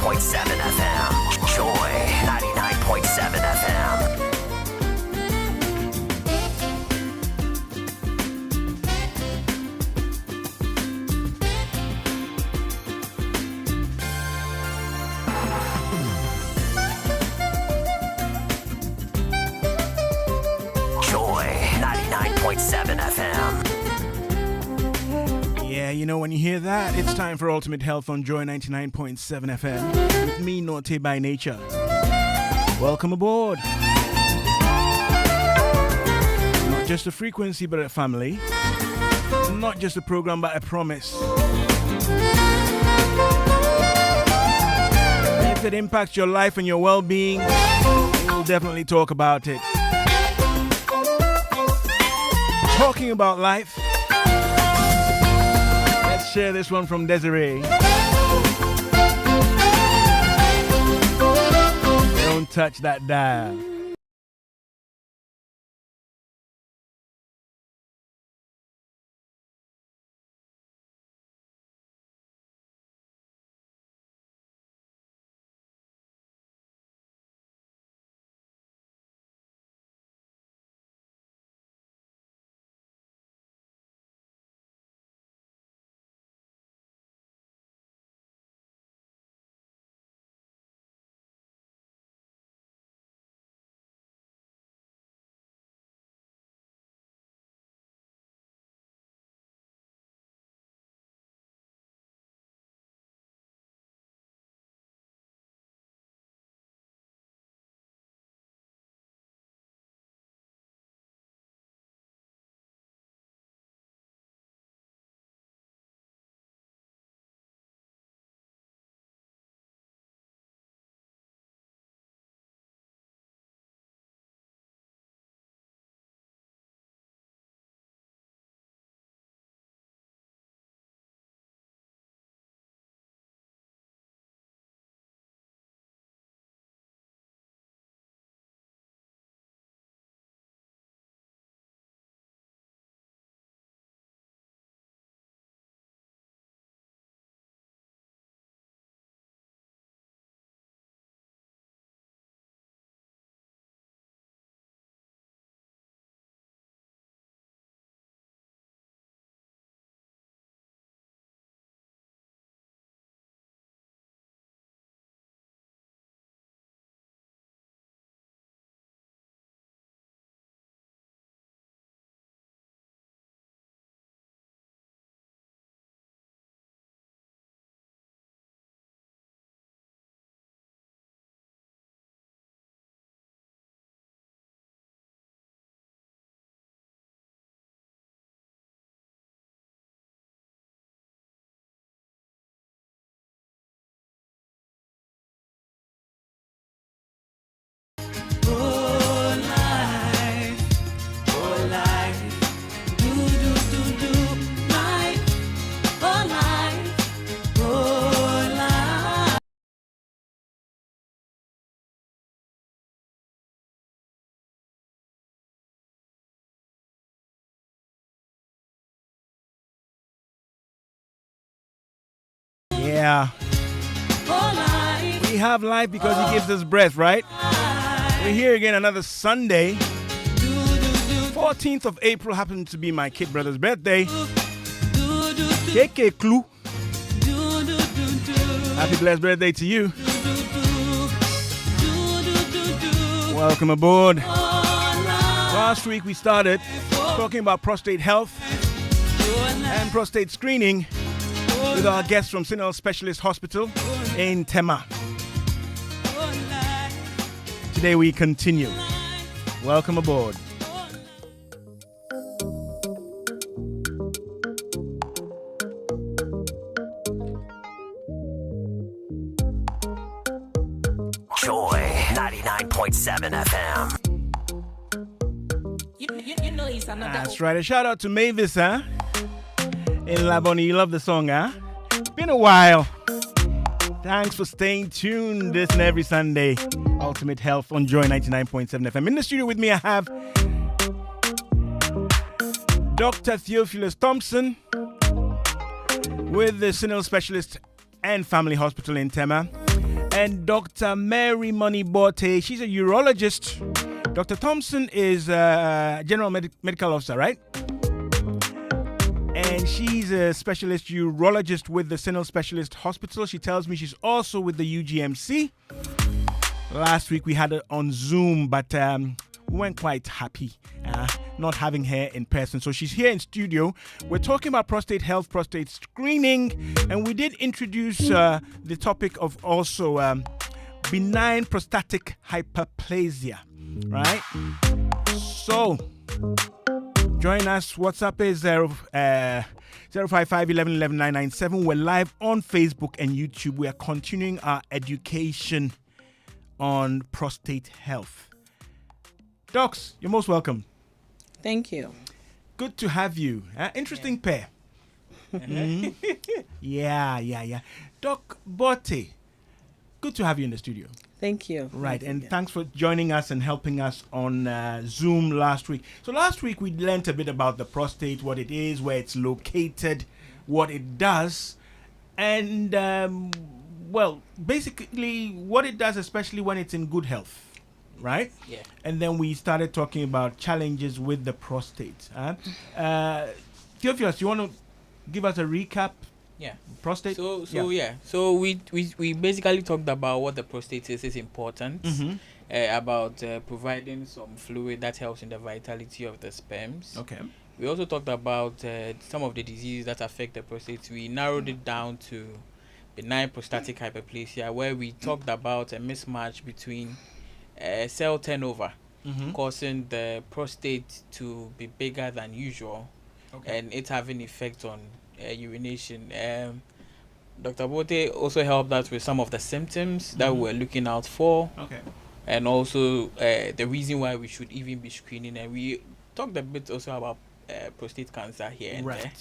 99.7 FM. Joy 99.7 FM. Joy 99.7 FM. Yeah, you know, when you hear that, it's time for Ultimate Health on Joy 99.7 FM with me, Nortey by nature. Welcome aboard. Not just a frequency, but a family. Not just a program, but a promise. And if it impacts your life and your well-being, we'll definitely talk about it. Talking about life. Let's share this one from Desiree. Don't touch that dial. Yeah. We have life because He gives us breath, right? We're here again another Sunday. 14th of April happens to be my kid brother's birthday. KK Clue. Happy blessed birthday to you. Welcome aboard. Last week we started talking about prostate health and prostate screening with our guests from Sinel Specialist Hospital in Tema. Today we continue. Welcome aboard. Joy 99.7 FM. You know he's another. That's right. A shout out to Mavis, huh? In Laboni, you love the song, huh? Been a while. Thanks for staying tuned this and every Sunday. Ultimate Health on Joy 99.7 FM. In the studio with me, I have Dr. Theophilus Thompson with the Sinel Specialist and Family Hospital in Tema. and Dr. Mary Moneybote. She's a urologist. Dr. Thompson is a general medical officer, right? And she's a specialist urologist with the Sinal Specialist Hospital. She tells me she's also with the UGMC. Last week we had her on Zoom, but we weren't quite happy not having her in person. So she's here in studio. We're talking about prostate health, prostate screening, and we did introduce the topic of also benign prostatic hyperplasia, right? So join us. WhatsApp is 055 11 11 997. We're live on Facebook and YouTube. We are continuing our education on prostate health. Docs, you're most welcome. Thank you. Good to have you. Interesting pair. Mm-hmm. Yeah. Doc Bote, good to have you in the studio. Thank you. Right, and thanks for joining us and helping us on Zoom last week. So last week we learnt a bit about the prostate, what it is, where it's located, what it does, and basically what it does, especially when it's in good health. Right? Yeah. And then we started talking about challenges with the prostate. Theophilus, you want to give us a recap? Yeah. Prostate? So we basically talked about what the prostate is important, about providing some fluid that helps in the vitality of the sperms. Okay. We also talked about some of the diseases that affect the prostate. We narrowed it down to benign prostatic hyperplasia, where we talked about a mismatch between cell turnover causing the prostate to be bigger than usual, and it having effect on urination. Dr. Bote also helped us with some of the symptoms that we're looking out for, and also the reason why we should even be screening. And we talked a bit also about prostate cancer here and there.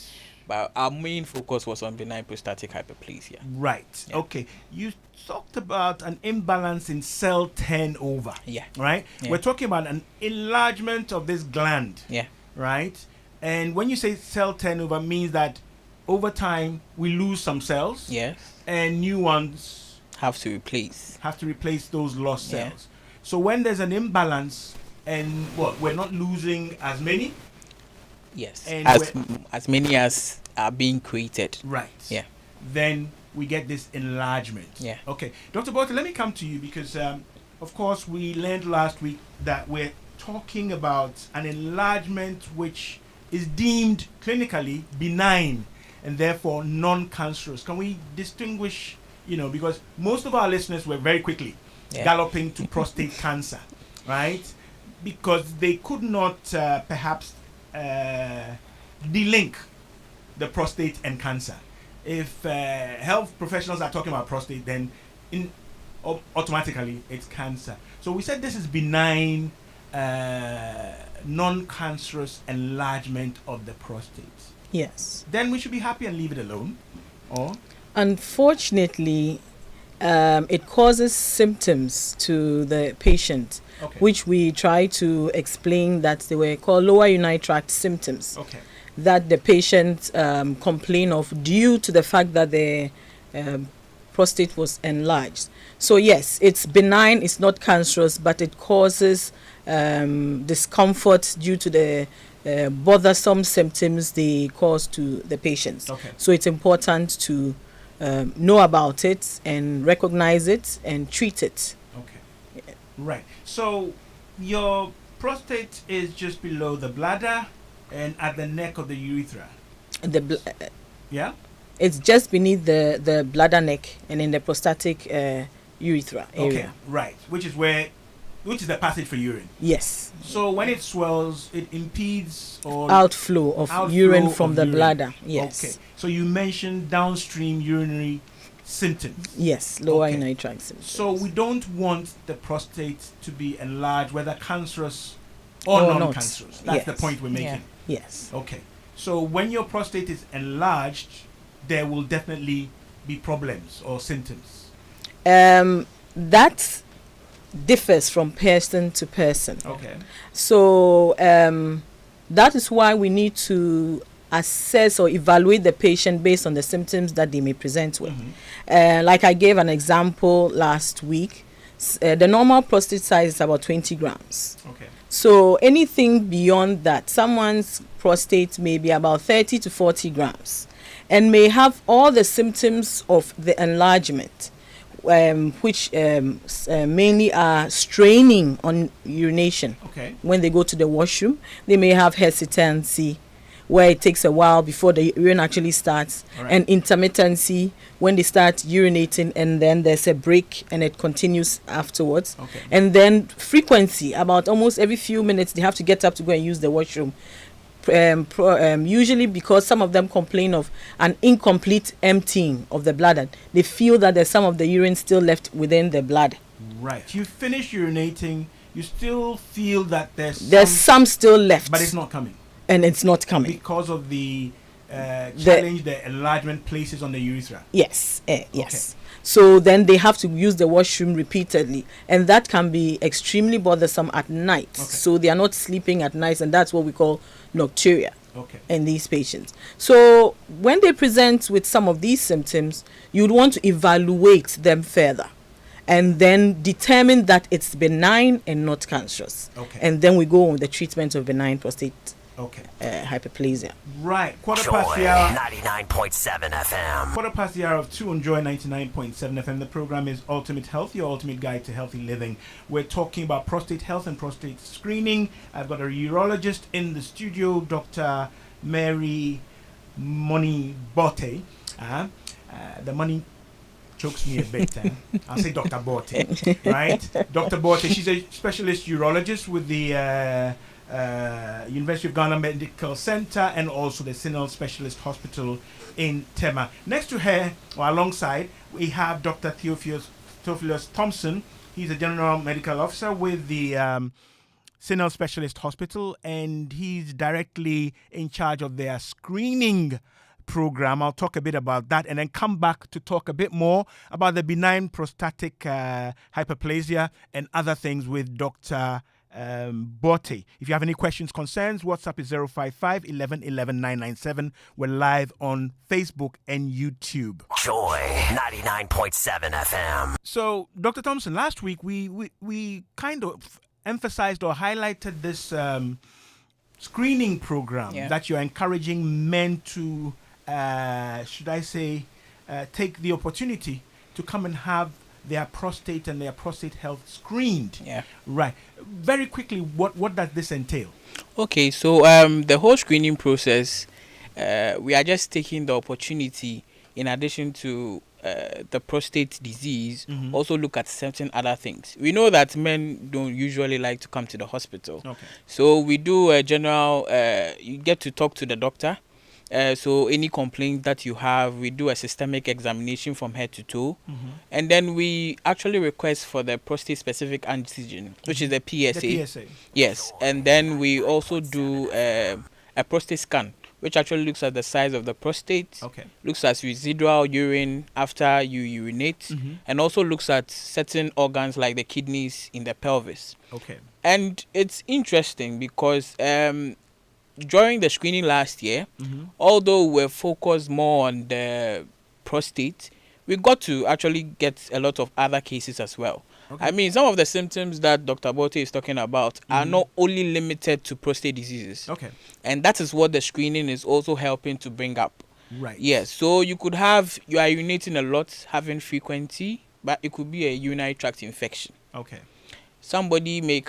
But our main focus was on benign prostatic hyperplasia. Right. Yeah. Okay. You talked about an imbalance in cell turnover. Yeah. Right? Yeah. We're talking about an enlargement of this gland. Yeah. Right? And when you say cell turnover, means that over time we lose some cells. Yes. And new ones have to replace those lost cells. So when there's an imbalance and we're not losing as many. Yes, and as many as are being created. Right. Yeah. Then we get this enlargement. Yeah. Okay. Dr. Bote, let me come to you because, of course, we learned last week that we're talking about an enlargement which is deemed clinically benign and therefore non-cancerous. Can we distinguish, because most of our listeners were very quickly galloping to prostate cancer, right? Because they could not perhaps delink the prostate and cancer. If health professionals are talking about prostate, then automatically it's cancer. So we said this is benign, non-cancerous enlargement of the prostate. Yes. Then we should be happy and leave it alone. Or unfortunately, it causes symptoms to the patient, which we try to explain that they were called lower urinary tract symptoms. That the patient complain of due to the fact that the prostate was enlarged. So yes, it's benign, it's not cancerous, but it causes discomfort due to the bothersome symptoms they cause to the patients. So it's important to know about it and recognize it and treat it. Right. So your prostate is just below the bladder and at the neck of the urethra. Yeah? It's just beneath the bladder neck and in the prostatic urethra area. Right. Which is the passage for urine. Yes. So when it swells, it impedes or outflow of urine from the bladder. Yes. Okay. So you mentioned downstream urinary symptoms. Yes, lower urinary tract symptoms. So we don't want the prostate to be enlarged, whether cancerous or non-cancerous. That's the point we're making. Yes. Okay. So when your prostate is enlarged, there will definitely be problems or symptoms. That differs from person to person. Okay. So that is why we need to assess or evaluate the patient based on the symptoms that they may present with. Like I gave an example last week, the normal prostate size is about 20 grams. Okay. So anything beyond that, someone's prostate may be about 30 to 40 grams and may have all the symptoms of the enlargement, which mainly are straining on urination. Okay. When they go to the washroom, they may have hesitancy, where it takes a while before the urine actually starts, Right. and intermittency when they start urinating and then there's a break and it continues afterwards. Okay. And then frequency, about almost every few minutes they have to get up to go and use the washroom. Usually because some of them complain of an incomplete emptying of the bladder. They feel that there's some of the urine still left within the bladder. Right. You finish urinating, you still feel that there's Some still left. but it's not coming And it's not coming. because of the challenge the enlargement places on the urethra. Yes, yes. So then they have to use the washroom repeatedly, and that can be extremely bothersome at night. Okay. So they are not sleeping at night, and that's what we call nocturia Okay. in these patients. So when they present with some of these symptoms, you'd want to evaluate them further and then determine that it's benign and not cancerous. Okay. And then we go on with the treatment of benign prostate Okay. hyperplasia. Right. Quarter Joy past the hour. 99.7 FM. Quarter past the hour of 2 on Joy 99.7 FM. The program is Ultimate Health, your ultimate guide to healthy living. We're talking about prostate health and prostate screening. I've got a urologist in the studio, Dr. Mary Money Bote. The money chokes me a bit. I'll say Dr. Bote, right? Dr. Bote, she's a specialist urologist with the University of Ghana Medical Center and also the Sinal Specialist Hospital in Tema. Next to her, or alongside, we have Dr. Theophilus Thompson. He's a General Medical Officer with the Sinal Specialist Hospital, and he's directly in charge of their screening program. I'll talk a bit about that and then come back to talk a bit more about the benign prostatic hyperplasia and other things with Dr. Bote. If you have any questions, concerns, WhatsApp is 055 11 11 997. We're live on Facebook and YouTube. Joy 99.7 FM. So, Dr. Thompson, last week we kind of emphasized or highlighted this screening program that you're encouraging men to, should I say, take the opportunity to come and have their prostate and their prostate health screened. Yeah. Right. Very quickly, what does this entail? Okay, so the whole screening process, we are just taking the opportunity, in addition to the prostate disease, also look at certain other things. We know that men don't usually like to come to the hospital. Okay. So we do a general, you get to talk to the doctor. So any complaint that you have, we do a systemic examination from head to toe. And then we actually request for the prostate specific antigen, which is the PSA. The PSA. Yes. And then we also do a prostate scan, which actually looks at the size of the prostate, Okay. looks at residual urine after you urinate, and also looks at certain organs like the kidneys in the pelvis. Okay. And it's interesting because during the screening last year, although we're focused more on the prostate, we got to actually get a lot of other cases as well. Okay. I mean, some of the symptoms that Dr. Bote is talking about are not only limited to prostate diseases. Okay. And that is what the screening is also helping to bring up. Right. Yes, so you could have, you are urinating a lot, having frequency, but it could be a urinary tract infection. Okay. Somebody may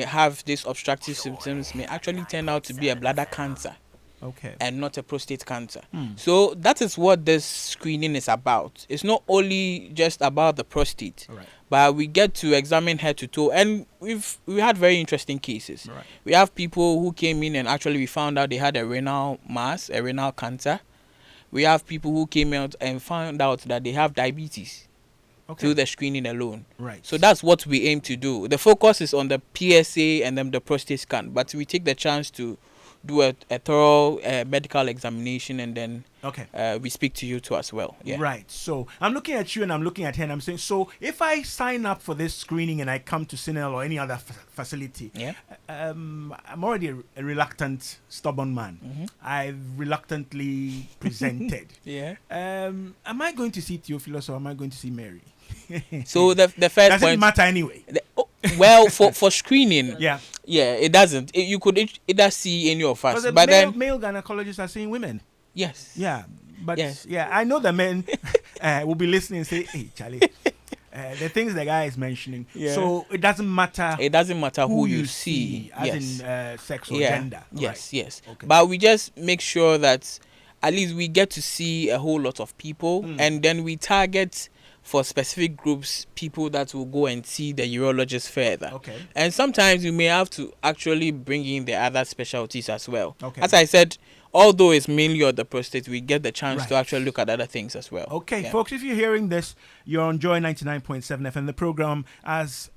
have these obstructive symptoms, may actually turn out to be a bladder cancer Okay. and not a prostate cancer. So that is what this screening is about. It's not only just about the prostate, All right. but we get to examine head to toe, and we had very interesting cases. Right. We have people who came in and actually we found out they had a renal mass, a renal cancer. We have people who came out and found out that they have diabetes. Okay. Through the screening alone. Right. So that's what we aim to do. The focus is on the PSA and then the prostate scan, but we take the chance to do a thorough medical examination, and then Okay. we speak to you too as well. Yeah. Right. So I'm looking at you and I'm looking at her and I'm saying, so if I sign up for this screening and I come to Sinel or any other facility, Yeah. I'm already a reluctant, stubborn man. I've reluctantly presented. Yeah. Am I going to see Theophilus or am I going to see Mary? So the first Doesn't point. matter anyway. Well, for screening, Yeah. it doesn't. You could either see any of us, Because the but then male gynecologists are seeing women. yes. Yeah. But Yes. yeah, I know the men will be listening and say, hey, Charlie, the things the guy is mentioning. Yeah. So it doesn't matter. It doesn't matter who you see. as Yes. in sex or Yeah. gender. Yes. Right. Yes. Okay. But we just make sure that at least we get to see a whole lot of people, and then we target for specific groups people that will go and see the urologist further. Okay. And sometimes you may have to actually bring in the other specialties as well. Okay. As I said, although it's mainly on the prostate, we get the chance to Right. actually look at other things as well. Okay, Yeah. folks, if you're hearing this, you're on Joy 99.7 FM. The program, as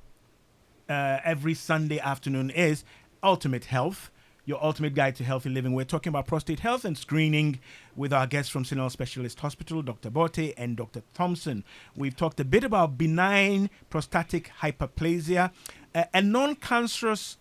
every Sunday afternoon, is Ultimate Health, your ultimate guide to healthy living. We're talking about prostate health and screening with our guests from Sinal Specialist Hospital, Dr. Bote and Dr. Thompson. We've talked a bit about benign prostatic hyperplasia, a non-cancerous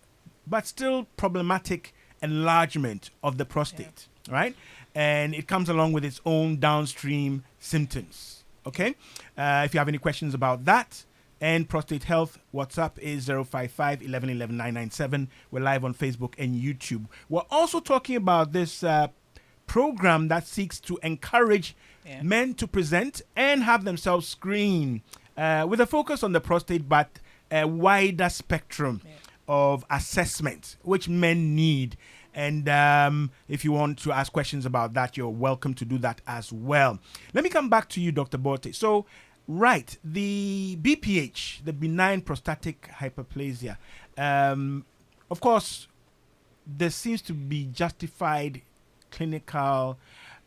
but still problematic enlargement of the prostate, right? And it comes along with its own downstream symptoms, okay? If you have any questions about that and prostate health, WhatsApp is 055 11 11 997. We're live on Facebook and YouTube. We're also talking about this program that seeks to encourage men to present and have themselves screened with a focus on the prostate, but a wider spectrum of assessment which men need. And if you want to ask questions about that, you're welcome to do that as well. Let me come back to you, Dr. Bote. So, right, the BPH, the benign prostatic hyperplasia, of course, there seems to be justified clinical,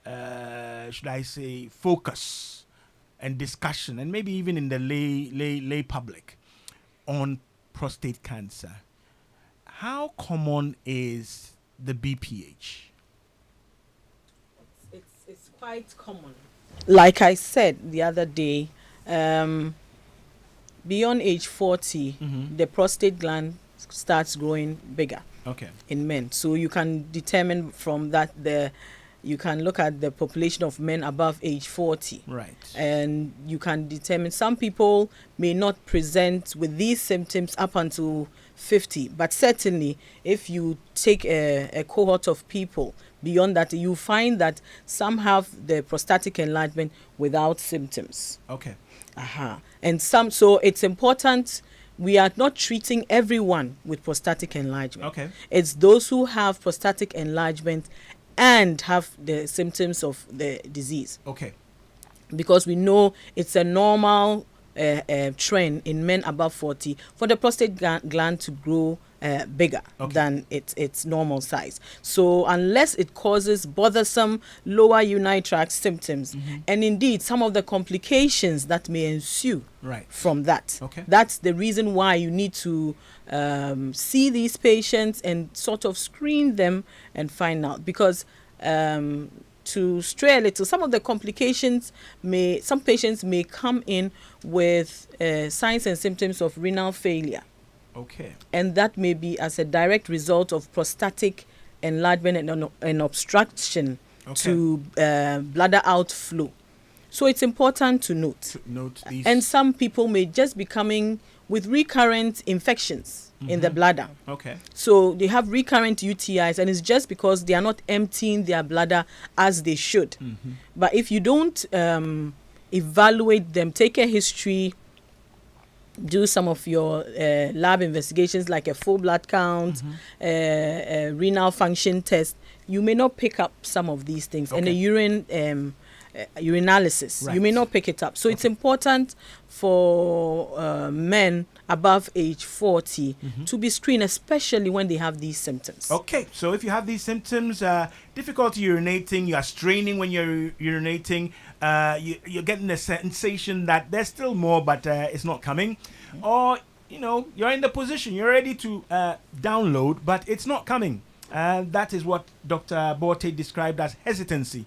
should I say, focus and discussion, and maybe even in the lay public on prostate cancer. How common is the BPH? It's quite common. Like I said the other day, beyond age 40, the prostate gland starts growing bigger in men. So you can determine from that you can look at the population of men above age 40. Right. And you can determine some people may not present with these symptoms up until 50. But certainly, if you take a cohort of people beyond that, you find that some have the prostatic enlargement without symptoms. Okay. And some, so it's important. We are not treating everyone with prostatic enlargement. Okay. It's those who have prostatic enlargement and have the symptoms of the disease. Okay. Because we know it's a normal trend in men above 40 for the prostate gland to grow bigger than its normal size. So unless it causes bothersome lower urinary tract symptoms, and indeed some of the complications that may ensue from that, that's the reason why you need to see these patients and sort of screen them and find out. Because to stray a little, some of the complications some patients may come in with signs and symptoms of renal failure. Okay. And that may be as a direct result of prostatic enlargement and obstruction to bladder outflow. So it's important to note these. And some people may just be coming with recurrent infections in the bladder. Okay. So they have recurrent UTIs, and it's just because they are not emptying their bladder as they should. But if you don't evaluate them, take a history, do some of your lab investigations like a full blood count, a renal function test, you may not pick up some of these things. And a urinalysis, you may not pick it up. So it's important for men above age 40 to be screened, especially when they have these symptoms. Okay, so if you have these symptoms, difficulty urinating, you are straining when you're urinating, you're getting the sensation that there's still more, but it's not coming, or you're in the position, you're ready to download, but it's not coming. That is what Dr. Borte described as hesitancy.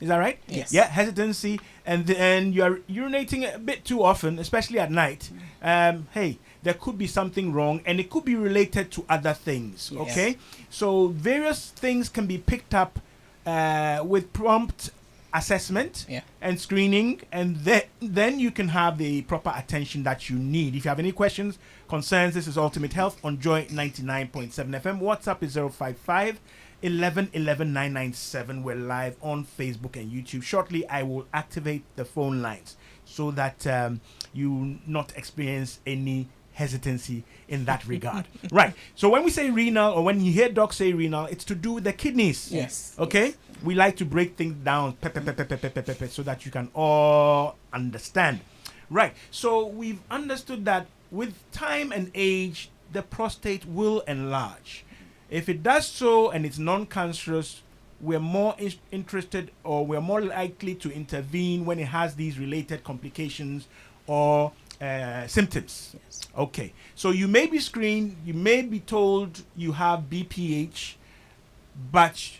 Is that right? Yes. Yeah, hesitancy, and you're urinating a bit too often, especially at night. Hey, there could be something wrong, and it could be related to other things. Yes. Okay, so various things can be picked up with prompt assessment and screening, and then you can have the proper attention that you need. If you have any questions, concerns, this is Ultimate Health on Joy 99.7 FM. WhatsApp is 055 11 11 997. We're live on Facebook and YouTube. Shortly, I will activate the phone lines so that you not experience any hesitancy in that regard. Right. So when we say renal, or when you hear docs say renal, it's to do with the kidneys. Yes. Okay? Yes. We like to break things down so that you can all understand. Right. So we've understood that with time and age, the prostate will enlarge. If it does so and it's non-cancerous, we're more interested, or we're more likely to intervene when it has these related complications or symptoms. Yes. Okay. So you may be screened, you may be told you have BPH, but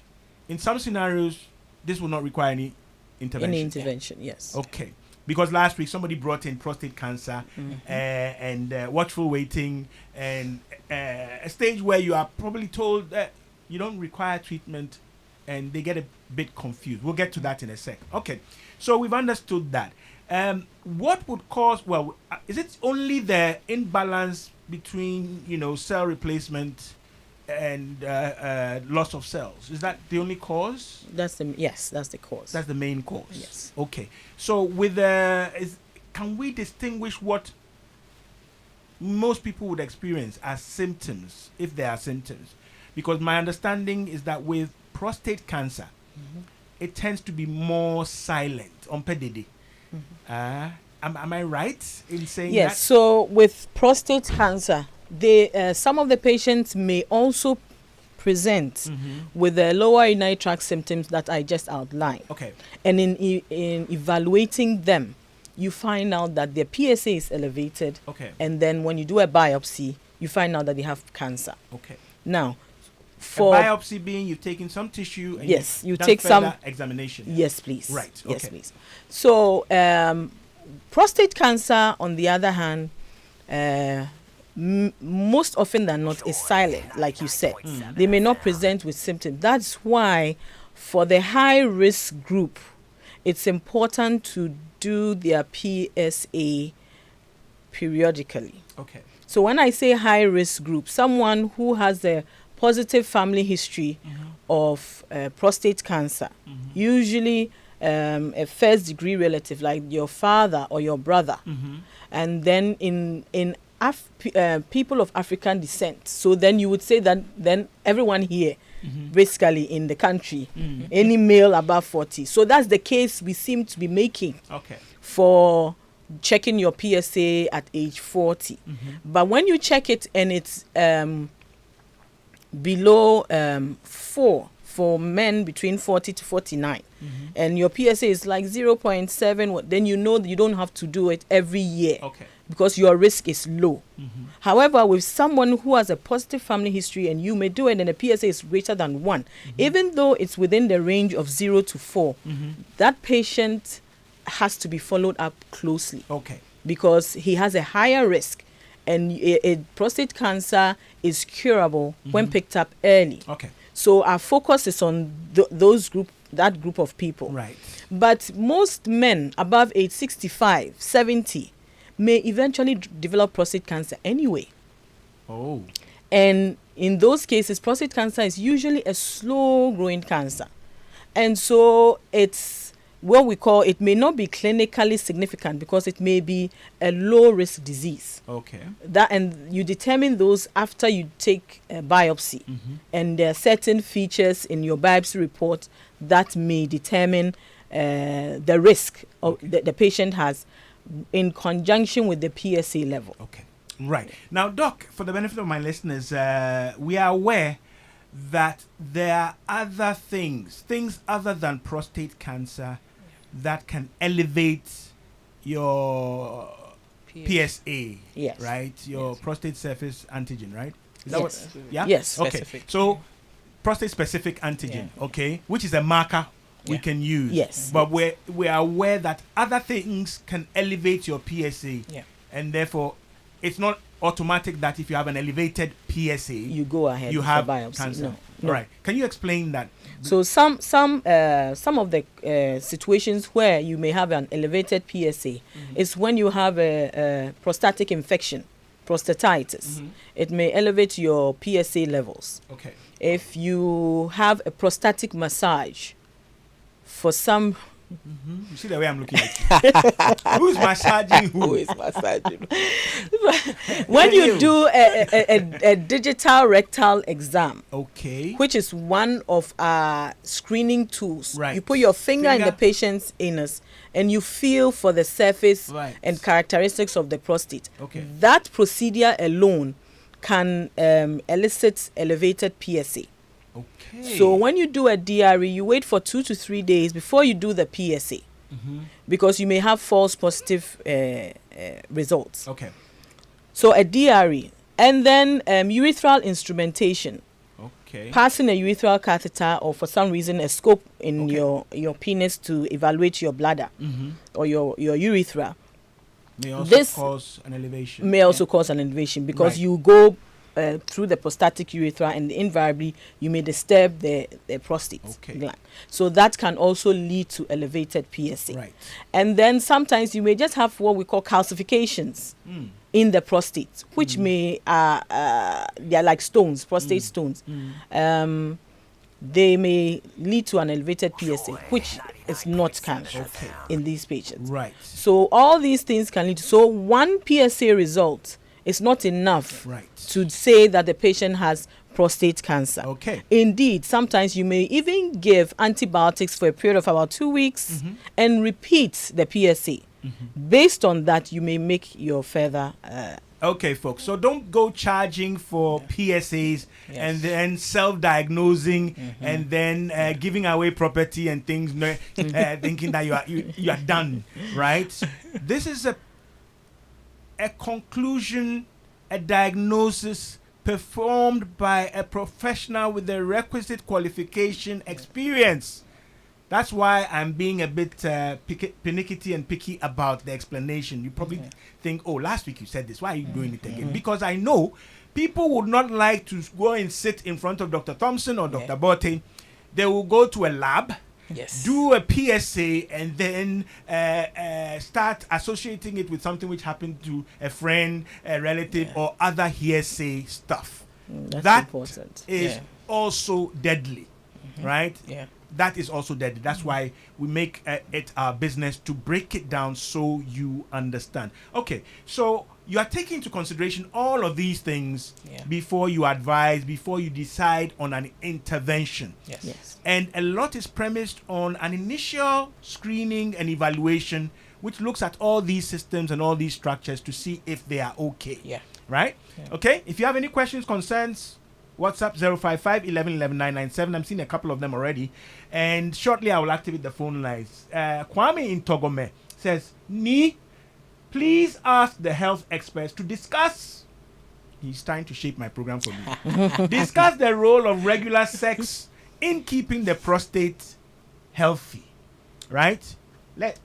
in some scenarios, this will not require any intervention. Any intervention, yes. Okay. Because last week somebody brought in prostate cancer and watchful waiting, and a stage where you are probably told that you don't require treatment, and they get a bit confused. We'll get to that in a sec. Okay. So we've understood that. What would cause, is it only the imbalance between, cell replacement and loss of cells? Is that the only cause? That's the cause. That's the main cause. Yes. Okay. So can we distinguish what most people would experience as symptoms, if there are symptoms? Because my understanding is that with prostate cancer, it tends to be more silent on PDD. Am I right in saying that? Yes. So with prostate cancer, some of the patients may also present with the lower urinary tract symptoms that I just outlined. Okay. And in evaluating them, you find out that their PSA is elevated. Okay. And then when you do a biopsy, you find out that they have cancer. Okay. Now, for a biopsy being you've taken some tissue and you done take some examination. Yes, please. Right. Yes, okay. please. So prostate cancer, on the other hand, most often than not is silent, like you said. They may not present with symptoms. That's why for the high risk group, it's important to do their PSA periodically. Okay. So when I say high risk group, someone who has a positive family history of prostate cancer, usually a first degree relative like your father or your brother, and then in people of African descent. So then you would say that then everyone here, basically in the country, any male above 40. So that's the case we seem to be making for checking your PSA at age 40. But when you check it and it's below 4 for men between 40 to 49, and your PSA is like 0.7, then you know that you don't have to do it every year because your risk is low. However, with someone who has a positive family history and you may do it and the PSA is greater than 1, even though it's within the range of 0 to 4, that patient has to be followed up closely because he has a higher risk, and prostate cancer is curable when picked up early. So our focus is on that group of people. Right. But most men above age 65, 70 may eventually develop prostate cancer anyway. Oh. And in those cases, prostate cancer is usually a slow growing cancer. And so it's what we call, it may not be clinically significant because it may be a low risk disease. Okay. And you determine those after you take a biopsy. And there are certain features in your biopsy report that may determine the risk the patient has in conjunction with the PSA level. Okay. Right. Now, Doc, for the benefit of my listeners, we are aware that there are other things other than prostate cancer that can elevate your PSA, right? Your prostate surface antigen, right? Is that what? Yeah. Yes. Okay. So prostate-specific antigen, okay, which is a marker we can use. Yes. But we are aware that other things can elevate your PSA. Yeah. And therefore, it's not automatic that if you have an elevated PSA, you go ahead. You with have the biopsy. cancer. No. All right. Can you explain that? So some of the situations where you may have an elevated PSA is when you have a prostatic infection, prostatitis. It may elevate your PSA levels. Okay. If you have a prostatic massage, for some. You see the way I'm looking at you. Who's massaging who? Who is massaging? When you do a digital rectal exam, okay, which is one of our screening tools, right. You put your finger in the patient's anus and you feel for the surface and characteristics of the prostate. Okay. That procedure alone can elicit elevated PSA. Okay. So when you do a DRE, you wait for 2 to 3 days before you do the PSA, because you may have false positive results. Okay. So a DRE, and then urethral instrumentation. Okay. Passing a urethral catheter, or for some reason a scope in your penis to evaluate your bladder or your urethra. May also cause an elevation. May also cause an elevation because you go through the prostatic urethra, and invariably you may disturb the prostate gland. So that can also lead to elevated PSA. Right. And then sometimes you may just have what we call calcifications in the prostate, which may they're like stones, prostate stones. They may lead to an elevated PSA, which is not cancer in these patients. Right. So all these things can lead to. So one PSA result is not enough to say that the patient has prostate cancer. Okay. Indeed, sometimes you may even give antibiotics for a period of about 2 weeks and repeat the PSA. Based on that, you may make your further. Okay, folks. So don't go charging for PSAs and then self-diagnosing and then giving away property and things, thinking that you are done, right? This is a conclusion, a diagnosis performed by a professional with the requisite qualification experience. That's why I'm being a bit pinicky and picky about the explanation. You probably think, oh, last week you said this. Why are you doing it again? Because I know people would not like to go and sit in front of Dr. Thompson or Dr. Botte. They will go to a lab, do a PSA, and then start associating it with something which happened to a friend, a relative, or other hearsay stuff. That's important. Is also deadly, right? Yeah. That is also deadly. That's why we make it our business to break it down so you understand. Okay, so you are taking into consideration all of these things before you advise, before you decide on an intervention. Yes. And a lot is premised on an initial screening and evaluation, which looks at all these systems and all these structures to see if they are okay. Yeah. Right? Yeah. Okay. If you have any questions, concerns, WhatsApp 055 11 11 997. I'm seeing a couple of them already. And shortly I will activate the phone lines. Kwame in Togome says, please ask the health experts to discuss. He's trying to shape my program for me. Discuss the role of regular sex in keeping the prostate healthy. Right?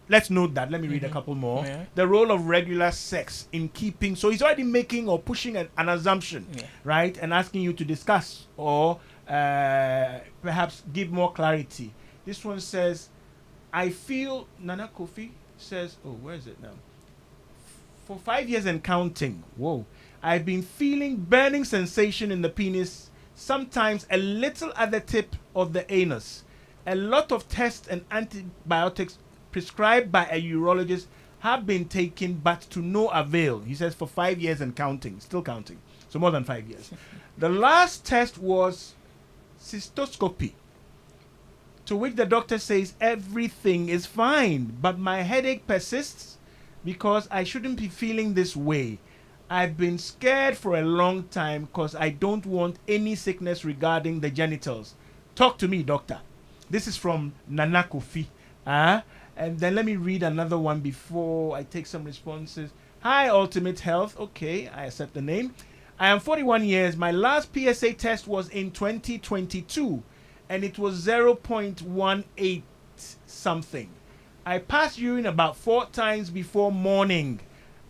Let's note that. Let me read a couple more. Yeah. The role of regular sex in keeping. So he's already making or pushing an assumption, right? And asking you to discuss or perhaps give more clarity. This one says, I feel, Nana Kofi says, oh, where is it now? For 5 years and counting, I've been feeling burning sensation in the penis, sometimes a little at the tip of the anus. A lot of tests and antibiotics prescribed by a urologist have been taken, but to no avail. He says for 5 years and counting, still counting. So more than 5 years. The last test was cystoscopy, to which the doctor says everything is fine, but my headache persists because I shouldn't be feeling this way. I've been scared for a long time because I don't want any sickness regarding the genitals. Talk to me, doctor. This is from Nana Kofi. And then let me read another one before I take some responses. Hi, Ultimate Health. Okay, I accept the name. I am 41 years. My last PSA test was in 2022, and it was 0.18 something. I pass urine about 4 times before morning.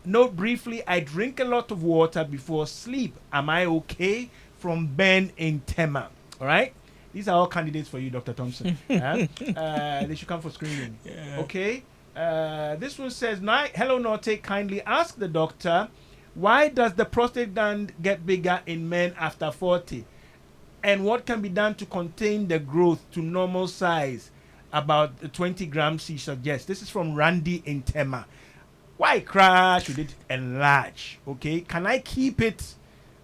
Note briefly, I drink a lot of water before sleep. Am I okay? From Ben in Tema. All right? These are all candidates for you, Dr. Thompson. They should come for screening. Yeah. Okay? This one says, hello, Nortey. Kindly ask the doctor, why does the prostate gland get bigger in men after 40? And what can be done to contain the growth to normal size? About the 20 grams he suggests. This is from Randy in Tema. Why should it enlarge? Okay, can I keep it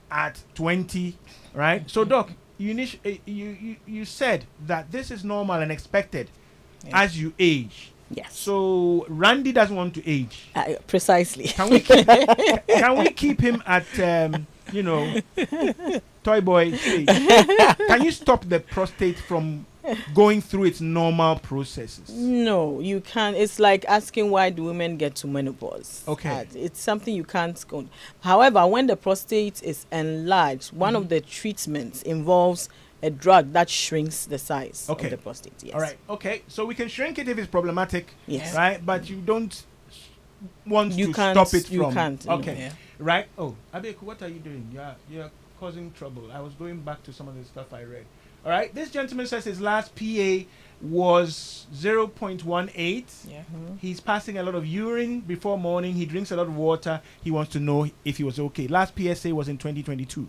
at 20? Right. So, Doc, you said that this is normal and expected as you age. Yes. So Randy doesn't want to age. Precisely. Can we keep him at toy boy stage? Can you stop the prostate from going through its normal processes? No, you can't. It's like asking why do women get to menopause. Okay. It's something you can't go. However, when the prostate is enlarged, one of the treatments involves a drug that shrinks the size of the prostate. Yes. All right. Okay. So we can shrink it if it's problematic. Yes. Right. But you don't want to stop it from. You can't. Okay. No. Yeah. Right. Oh, Abeku, what are you doing? You're causing trouble. I was going back to some of the stuff I read. All right. This gentleman says his last PA was 0.18. Yeah. He's passing a lot of urine before morning. He drinks a lot of water. He wants to know if he was okay. Last PSA was in 2022.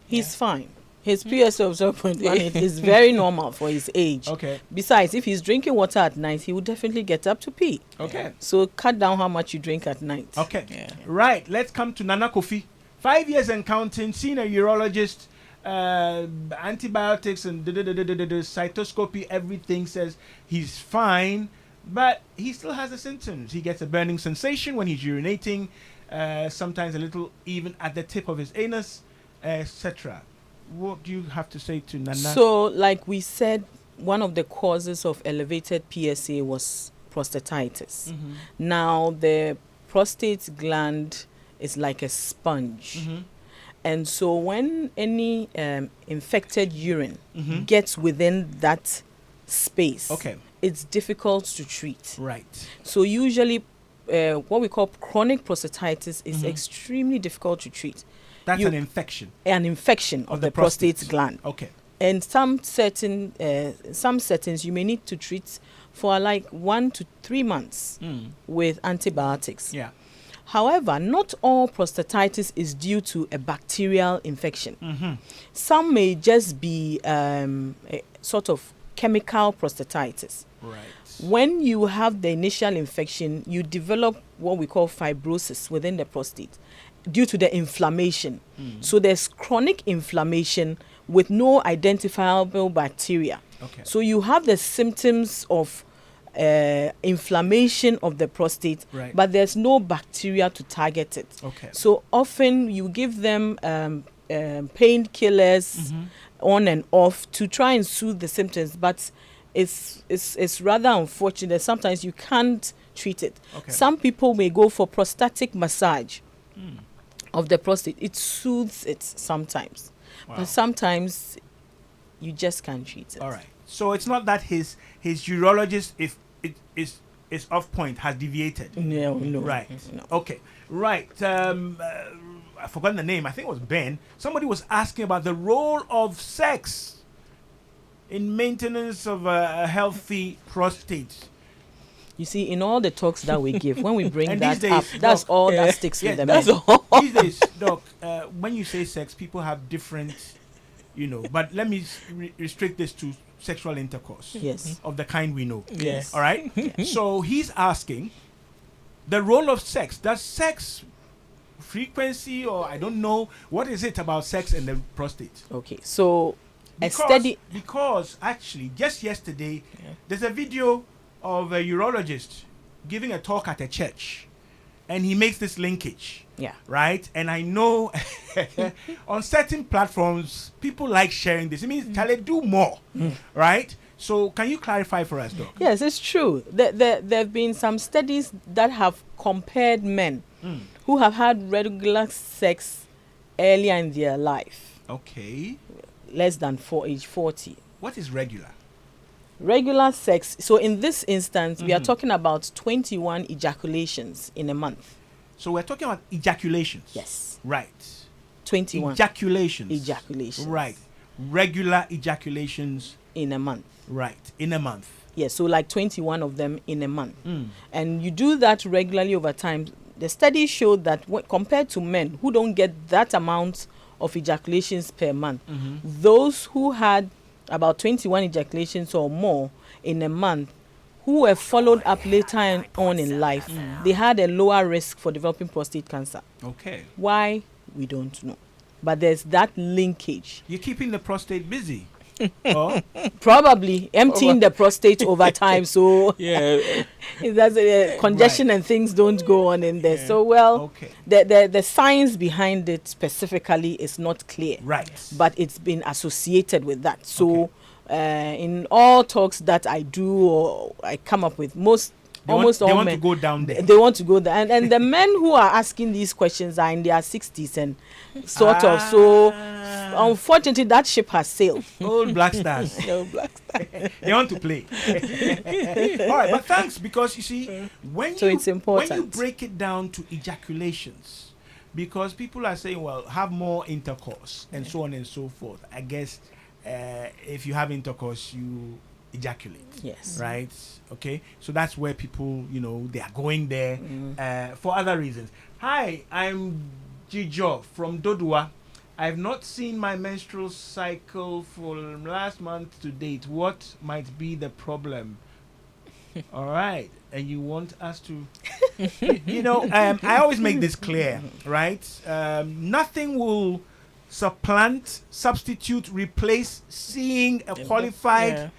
He's fine. His PSA of 0.18 is very normal for his age. Okay. Besides, if he's drinking water at night, he would definitely get up to pee. Okay. So cut down how much you drink at night. Okay. Yeah. Right. Let's come to Nana Kofi. 5 years and counting, seen a urologist, antibiotics and cytoscopy, everything says he's fine, but he still has the symptoms. He gets a burning sensation when he's urinating, sometimes a little even at the tip of his anus, etc. What do you have to say to Nana? So, like we said, one of the causes of elevated PSA was prostatitis. Mm-hmm. Now, the prostate gland is like a sponge. Mm-hmm. And so when any infected urine gets within that space, it's difficult to treat. Right. So usually what we call chronic prostatitis is extremely difficult to treat. That's an infection. An infection of the prostate gland. Okay. And some settings you may need to treat for like 1 to 3 months with antibiotics. Yeah. However, not all prostatitis is due to a bacterial infection. Some may just be a sort of chemical prostatitis. Right. When you have the initial infection, you develop what we call fibrosis within the prostate due to the inflammation. So there's chronic inflammation with no identifiable bacteria. Okay. So you have the symptoms of inflammation of the prostate, but there's no bacteria to target it. Okay. So often you give them painkillers on and off to try and soothe the symptoms, but it's rather unfortunate. Sometimes you can't treat it. Okay. Some people may go for prostatic massage of the prostate. It soothes it sometimes, but sometimes you just can't treat it. All right. So it's not that his urologist, if it is off point, has deviated. No. Right. No. Okay. Right. I forgot the name. I think it was Ben. Somebody was asking about the role of sex in maintenance of a healthy prostate. You see, in all the talks that we give, when we bring that days, up, that's Doc, all that sticks with them. That's all. These days, Doc, when you say sex, people have different, but let me restrict this to sexual intercourse. Yes. Of the kind we know. Yes. All right? So he's asking the role of sex. Does sex frequency, or I don't know, what is it about sex and the prostate? Okay, so because actually just yesterday there's a video of a urologist giving a talk at a church, and he makes this linkage. Yeah. Right? And I know on certain platforms people like sharing this. It means tell it do more. Right? So can you clarify for us, Doc? Yes, it's true. There have been some studies that have compared men who have had regular sex earlier in their life. Okay. Less than age 40. What is regular? Regular sex. So in this instance, we are talking about 21 ejaculations in a month. So we're talking about ejaculations. Yes. Right. 21. Ejaculations. Right. Regular ejaculations. In a month. Right. In a month. Yes. So like 21 of them in a month. And you do that regularly over time. The studies showed that compared to men who don't get that amount of ejaculations per month, those who had about 21 ejaculations or more in a month, who were followed up later on in life, they had a lower risk for developing prostate cancer. Okay. Why? We don't know. But there's that linkage. You're keeping the prostate busy. Oh. Probably emptying the prostate over time. So Yeah. there's a congestion and things don't go on in there. So the science behind it specifically is not clear. Right. But it's been associated with that. So in all talks that I do or I come up with, almost all men, they want to go down there. They want to go there. And the men who are asking these questions are in their 60s and sort of. So unfortunately, that ship has sailed. Old black stars. No black stars. They want to play. All right, but thanks, because you see, it's important. When you break it down to ejaculations, because people are saying, well, have more intercourse and so on and so forth. I guess if you have intercourse, you ejaculate. Yes. Right? Okay. So that's where people, they are going there for other reasons. Hi, I'm Jijo from Dodua. I've not seen my menstrual cycle from last month to date. What might be the problem? All right. And you want us to, I always make this clear, right? Nothing will substitute, replace seeing a qualified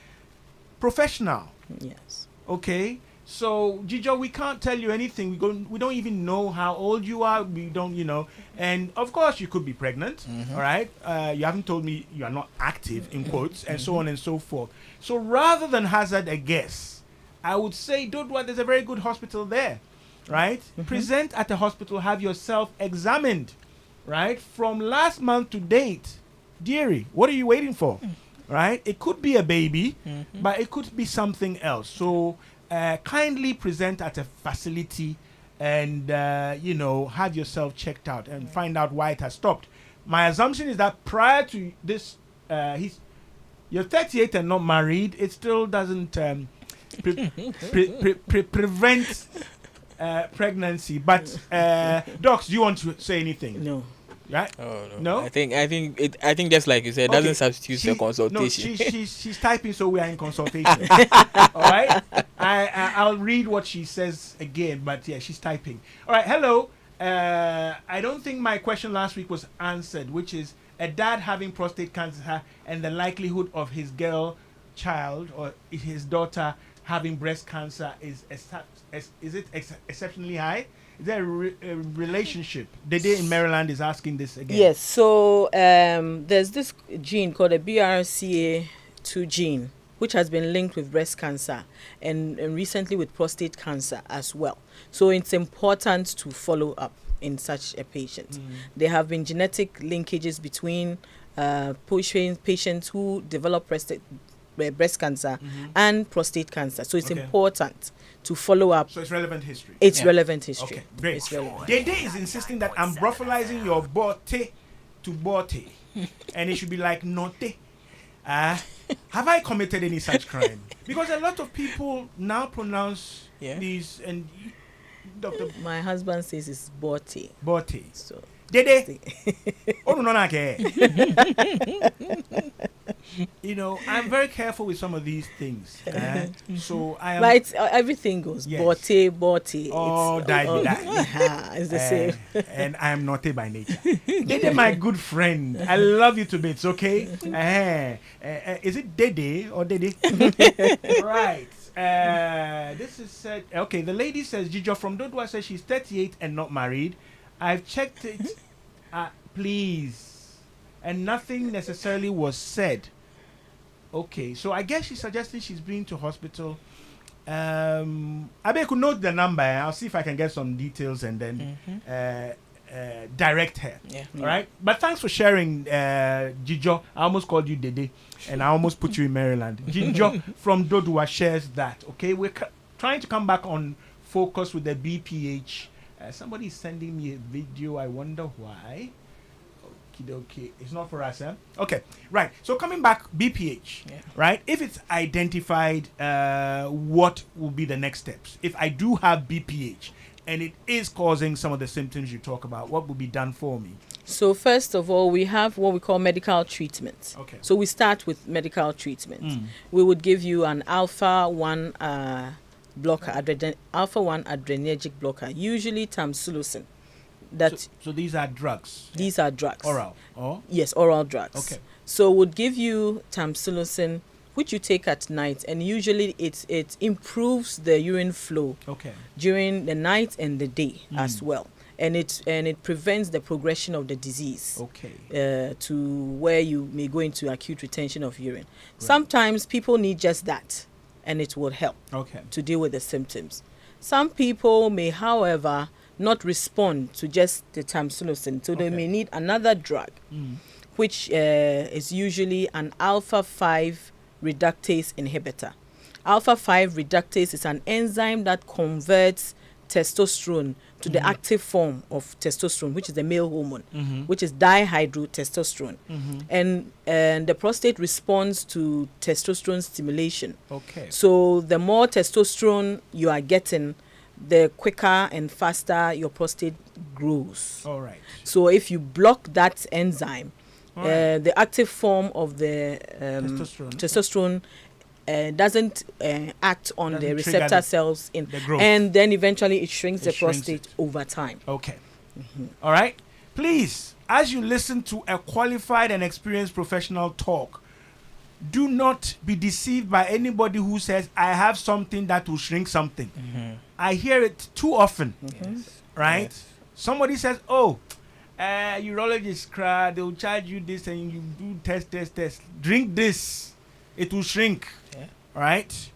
professional. Yes. Okay. So, Jijo, we can't tell you anything. We don't even know how old you are. We don't, And of course, you could be pregnant. All right. You haven't told me you are not active, in quotes, and so on and so forth. So, rather than hazard a guess, I would say, Dodwa, there's a very good hospital there, right? Present at the hospital, have yourself examined, right? From last month to date, dearie, what are you waiting for? Right? It could be a baby, but it could be something else. So, kindly present at a facility and, have yourself checked out and find out why it has stopped. My assumption is that prior to this, you're 38 and not married. It still doesn't prevent pregnancy. But, docs, do you want to say anything? No. Right? Oh, No? I think just like you said, doesn't substitute the consultation. No, she's typing, so we are in consultation. All right? I'll read what she says again, but yeah, she's typing. All right, hello. I don't think my question last week was answered, which is a dad having prostate cancer and the likelihood of his girl child or his daughter having breast cancer is it exceptionally high? Is there a relationship? Dede in Maryland is asking this again. Yes, so there's this gene called a BRCA2 gene, which has been linked with breast cancer and recently with prostate cancer as well. So it's important to follow up in such a patient. There have been genetic linkages between patients who develop breast cancer and prostate cancer. So it's important to follow up. So it's relevant history. It's relevant history. Okay, great. It's relevant. Dede is insisting that I'm brophilizing your bote to bote. And it should be like note. Have I committed any such crime? Because a lot of people now pronounce these, and Dr. My husband says it's bote. Bote. So Dede. Oh, no, I'm very careful with some of these things. So I am. But everything goes bote. Oh, it's the same. And I am naughty by nature. Dede, my good friend. I love you to bits, okay? Is it Dede or Dede? Right. This is said. Okay, the lady says, Jijo from Dodua says she's 38 and not married. I've checked it. Please. And nothing necessarily was said. Okay, so I guess she's suggesting she's been to hospital. I could note the number. I'll see if I can get some details and then direct her. Yeah. All right. But thanks for sharing, Jijo. I almost called you Dede, and I almost put you in Maryland. Jijo from Dodua shares that. Okay, we're trying to come back on focus with the BPH. Somebody is sending me a video. I wonder why. Okay, it's not for us, huh? Okay, right. So coming back, BPH, right? If it's identified, what will be the next steps? If I do have BPH and it is causing some of the symptoms you talk about, what will be done for me? So first of all, we have what we call medical treatment. Okay. So we start with medical treatment. We would give you an alpha-1 blocker, alpha-1 adrenergic blocker, usually tamsulosin. So these are drugs. These are drugs. Oral. Oh. Yes, oral drugs. Okay. So would give you tamsulosin, which you take at night, and usually it improves the urine flow. Okay. During the night and the day as well, and it prevents the progression of the disease. Okay. To where you may go into acute retention of urine. Right. Sometimes people need just that, and it will help. Okay. To deal with the symptoms. Some people may, however, not respond to just the tamsulosin, so they may need another drug, which is usually an alpha-5 reductase inhibitor. Alpha-5 reductase is an enzyme that converts testosterone to the active form of testosterone, which is the male hormone, which is dihydrotestosterone. And the prostate responds to testosterone stimulation. Okay. So the more testosterone you are getting, the quicker and faster your prostate grows. All right. So if you block that enzyme, the active form of the testosterone doesn't act on the receptor cells in the growth, and then eventually it shrinks the prostate over time. Okay. All right. Please, as you listen to a qualified and experienced professional talk, do not be deceived by anybody who says, I have something that will shrink something. I hear it too often, right? Yes. Somebody says, oh, urologist cry, they'll charge you this and you do test. Drink this, it will shrink, right?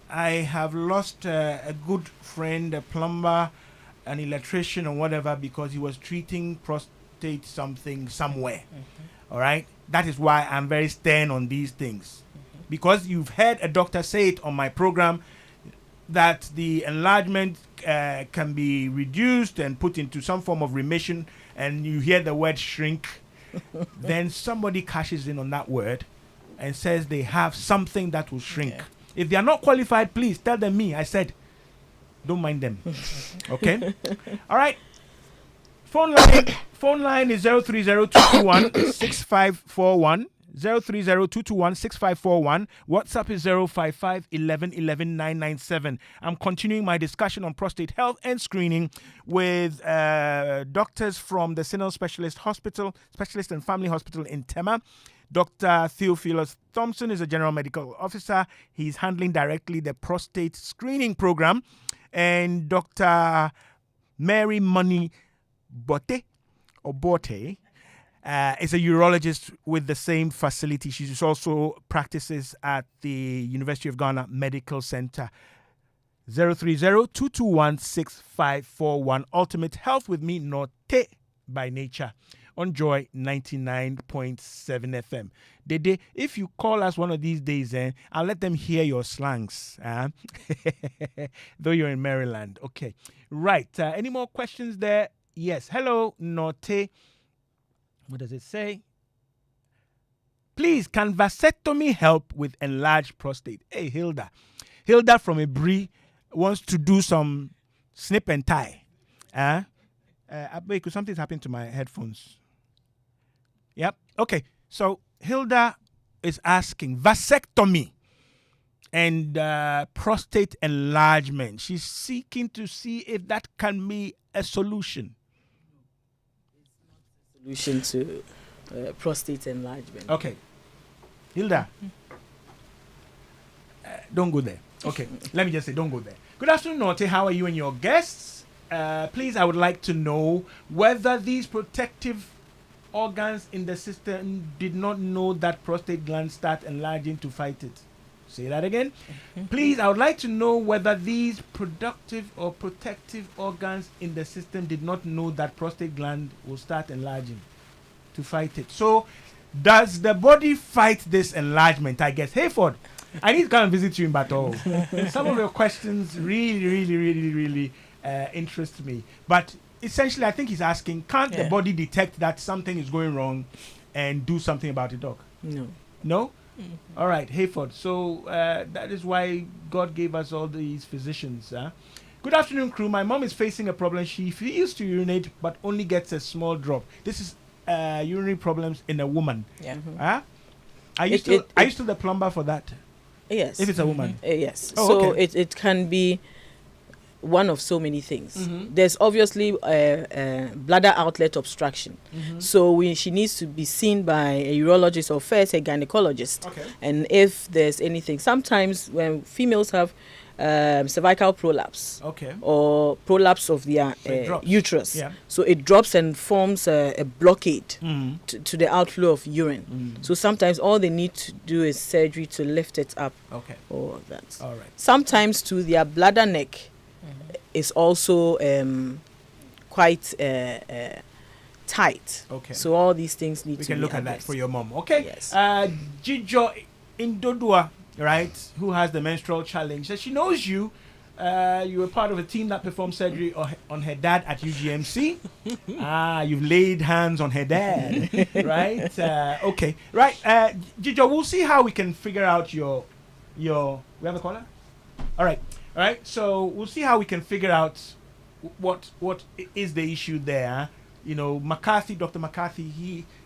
I have lost a good friend, a plumber, an electrician or whatever, because he was treating prostate something somewhere, all right? That is why I'm very stern on these things. Because you've heard a doctor say it on my program that the enlargement can be reduced and put into some form of remission, and you hear the word shrink, then somebody cashes in on that word and says they have something that will shrink. Yeah. If they are not qualified, please tell them me. I said, don't mind them. Okay? All right. Phone line is 030-221-6541. 030-221-6541. WhatsApp is 055-11-11-997. I'm continuing my discussion on prostate health and screening with doctors from the Sinel Specialist and Family Hospital in Tema. Dr. Theophilus Thompson is a general medical officer. He's handling directly the prostate screening program. And Dr. Mary Money Bote is a urologist with the same facility. She also practices at the University of Ghana Medical Center. 030-221-6541. Ultimate Health with me, Nortey by nature, on Joy 99.7 FM. Dede, if you call us one of these days, I'll let them hear your slangs. Though you're in Maryland. Okay. Right. Any more questions there? Yes. Hello, Nortey. What does it say? Please, can vasectomy help with enlarged prostate? Hey, Hilda. Hilda from Ibri wants to do some snip and tie. Something's happened to my headphones. Yep. Okay. So Hilda is asking vasectomy and prostate enlargement. She's seeking to see if that can be a solution. Solution to prostate enlargement. Okay. Hilda, don't go there. Okay. Let me just say, don't go there. Good afternoon, Nortey. How are you and your guests? Please, I would like to know whether these protective organs in the system did not know that prostate glands start enlarging to fight it. Say that again. Please, I would like to know whether these productive or protective organs in the system did not know that prostate gland will start enlarging to fight it. So, does the body fight this enlargement? I guess. Hayford, I need to come and visit you in Bato. Some of your questions really interest me. But essentially, I think he's asking, can't the body detect that something is going wrong and do something about it, Doc? No. No? All right, Hayford. So that is why God gave us all these physicians. Good afternoon, crew. My mom is facing a problem. She used to urinate, but only gets a small drop. This is urinary problems in a woman. Yeah. Are you still the plumber for that? Yes. If it's a woman? Yes. Oh, so okay. it can be one of so many things. Mm-hmm. There's obviously bladder outlet obstruction. Mm-hmm. So she needs to be seen by a urologist or first a gynecologist. Okay. And if there's anything, sometimes when females have cervical prolapse, Okay. or prolapse of their So it drops. uterus, Yeah. so it drops and forms a blockade Mm-hmm. to the outflow of urine. Mm. So sometimes all they need to do is surgery to lift it up. Okay. Or that. All right. Sometimes to their bladder neck is also quite tight. Okay. So all these things need We to can be look at that addressed. for your mom. Okay. Yes. Jijo Indodua, right, who has the menstrual challenge, says she knows you. You were part of a team that performed surgery on her dad at UGMC. You've laid hands on her dad, right? Okay, right. Jijo, we'll see how we can figure out your. We have a caller. All right. So we'll see how we can figure out what is the issue there. You know, Dr. McCarthy,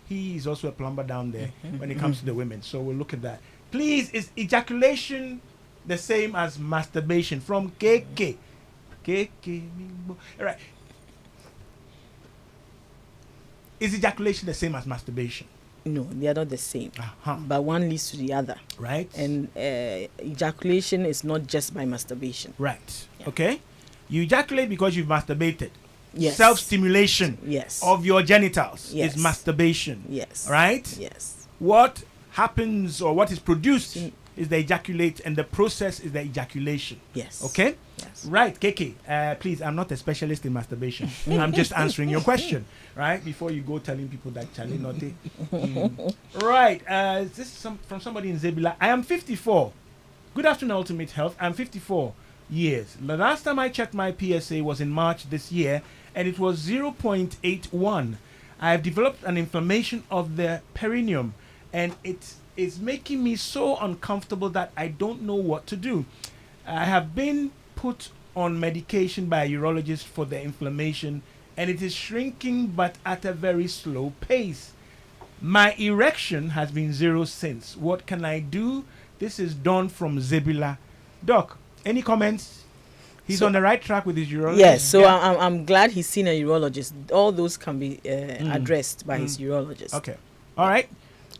he is also a plumber down there when it comes to the women. So we'll look at that. Please, is ejaculation the same as masturbation? From KK. All right. Is ejaculation the same as masturbation? No, they are not the same. Uh-huh. But one leads to the other. Right. And ejaculation is not just by masturbation. Right. Yeah. Okay. You ejaculate because you've masturbated. Yes. Self-stimulation Yes. of your genitals Yes. is masturbation. Yes. Right? Yes. What happens or what is produced is the ejaculate, and the process is the ejaculation. Yes. Okay? Yes. Right, KK. Please, I'm not a specialist in masturbation. I'm just answering your question, right? Before you go telling people that Charlie Nortey. Right. This is from somebody in Zebula. I am 54. Good afternoon, Ultimate Health. I'm 54 years. The last time I checked my PSA was in March this year, and it was 0.81. I have developed an inflammation of the perineum, and it is making me so uncomfortable that I don't know what to do. I have been put on medication by a urologist for the inflammation, and it is shrinking but at a very slow pace. My erection has been zero since. What can I do? This is Don from Zebula. Doc, any comments? He's on the right track with his urologist. Yes, so I'm glad he's seen a urologist. All those can be addressed by his urologist. Okay. All right.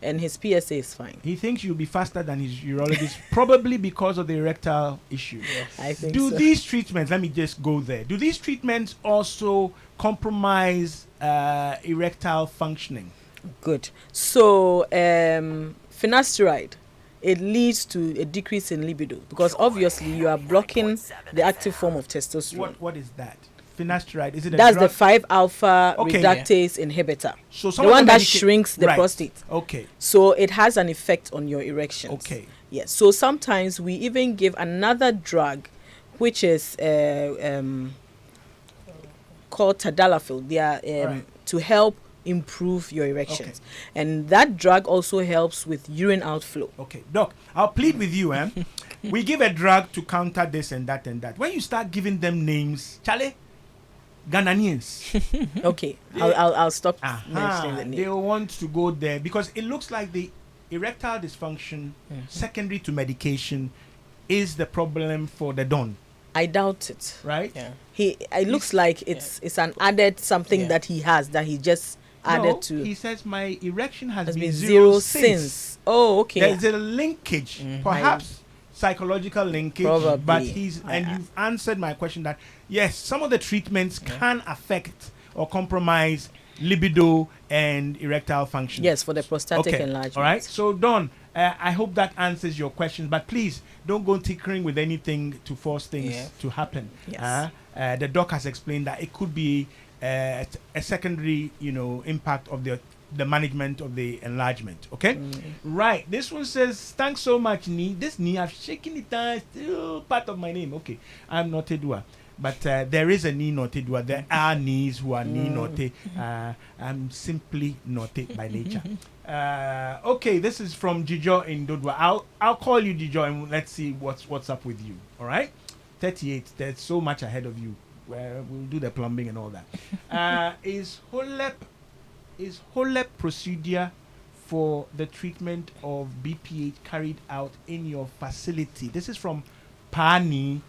And his PSA is fine. He thinks you'll be faster than his urologist, probably because of the erectile issue. Yes. I think Do so. these treatments, let me just go there. Do these treatments also compromise erectile functioning? Good. So, finasteride, it leads to a decrease in libido because obviously you are blocking the active form of testosterone. What is that? Finasteride, is it a That's drug? the 5-alpha Okay. reductase inhibitor. So The one that shrinks the prostate. Okay. So it has an effect on your erections. Okay. Yes. So sometimes we even give another drug, which is called tadalafil. They are Right. to help improve your erections, and that drug also helps with urine outflow. Okay. Doc, I'll plead with you, we give a drug to counter this and that and that. When you start giving them names, Charlie, Ghanaians. Okay, I'll stop mentioning the Aha, name. they want to go there because it looks like the erectile dysfunction secondary to medication is the problem for the Don, I doubt it. right? Yeah. It looks like it's an added something that he has that he just added No, to. he says my erection has been been zero zero since. Oh, okay. There's a linkage, perhaps psychological linkage, Probably. but you've answered my question that yes, some of the treatments can affect or compromise libido and erectile function. Yes, for the prostatic Okay. enlargement. All right. So Don, I hope that answers your questions. But please don't go tinkering with anything to force things to happen. Yes. The doc has explained that it could be a secondary, impact of the management of the enlargement. Okay, right. This one says, "Thanks so much, Ni. This Ni, I've shaken it down. Still part of my name. Okay, I'm not Edua, but there is a Ni not Edua. There are Nis who are Ni Nortey. I'm simply Nortey by nature." Okay, this is from Jijo in Dodwa. I'll call you Jijo and let's see what's up with you. All right, 38. There's so much ahead of you. We'll do the plumbing and all that. Is HOLEP procedure for the treatment of BPH carried out in your facility? This is from Pani.